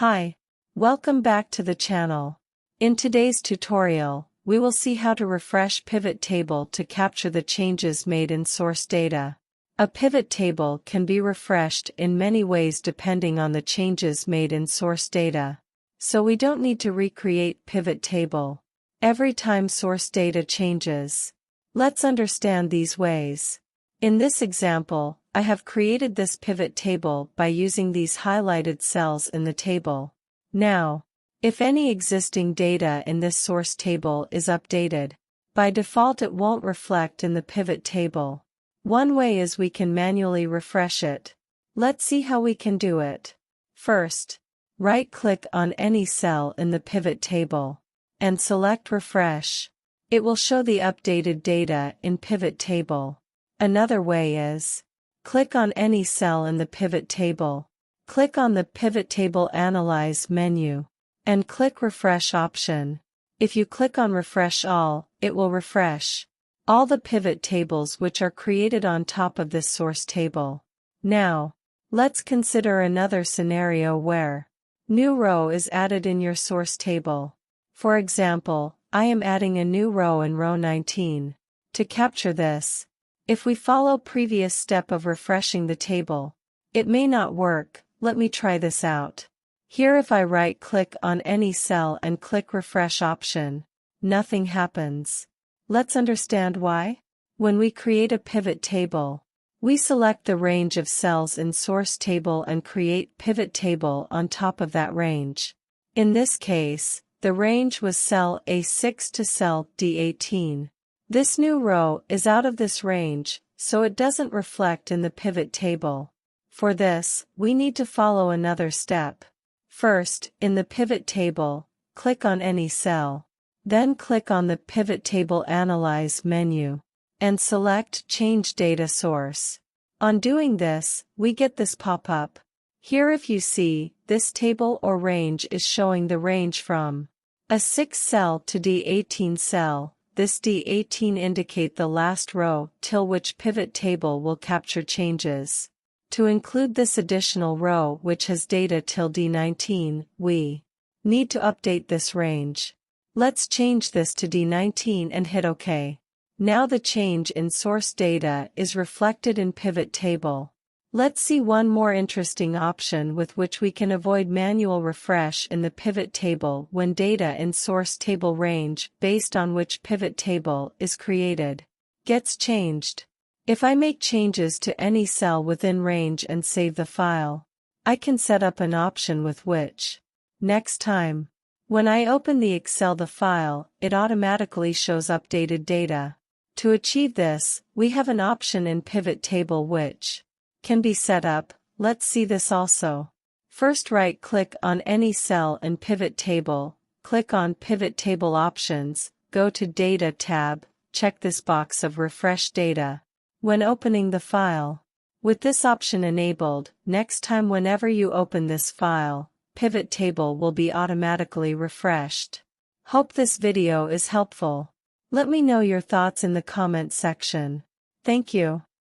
Hi, welcome back to the channel. In today's tutorial, we will see how to refresh pivot table to capture the changes made in source data. A pivot table can be refreshed in many ways depending on the changes made in source data. So we don't need to recreate pivot table every time source data changes. Let's understand these ways. In this example, I have created this pivot table by using these highlighted cells in the table. Now, if any existing data in this source table is updated, by default it won't reflect in the pivot table. One way is we can manually refresh it. Let's see how we can do it. First, right-click on any cell in the pivot table and select Refresh. It will show the updated data in pivot table. Another way is, click on any cell in the pivot table, click on the Pivot Table Analyze menu, and click Refresh option. If you click on Refresh All, it will refresh all the pivot tables which are created on top of this source table. Now, let's consider another scenario where new row is added in your source table. For example, I am adding a new row in row 19. To capture this, if we follow previous step of refreshing the table, it may not work. Let me try this out. Here if I right-click on any cell and click Refresh option, nothing happens. Let's understand why. When we create a pivot table, we select the range of cells in source table and create pivot table on top of that range. In this case, the range was cell A6 to cell D18. This new row is out of this range, so it doesn't reflect in the pivot table. For this, we need to follow another step. First, in the pivot table, click on any cell. Then click on the Pivot Table Analyze menu and select Change Data Source. On doing this, we get this pop-up. Here if you see, this table or range is showing the range from A6 cell to D18 cell. This D18 indicate the last row till which pivot table will capture changes. To include this additional row which has data till D19, we need to update this range. Let's change this to D19 and hit OK. Now the change in source data is reflected in pivot table. Let's see one more interesting option with which we can avoid manual refresh in the pivot table when data in source table range based on which pivot table is created gets changed. If I make changes to any cell within range and save the file, I can set up an option with which, next time, when I open the Excel the file, it automatically shows updated data. To achieve this, we have an option in pivot table which can be set up. Let's see this also. First right-click on any cell in pivot table, click on Pivot Table Options, go to Data tab, check this box of Refresh Data when opening the file. With this option enabled, next time whenever you open this file, pivot table will be automatically refreshed. Hope this video is helpful. Let me know your thoughts in the comment section. Thank you.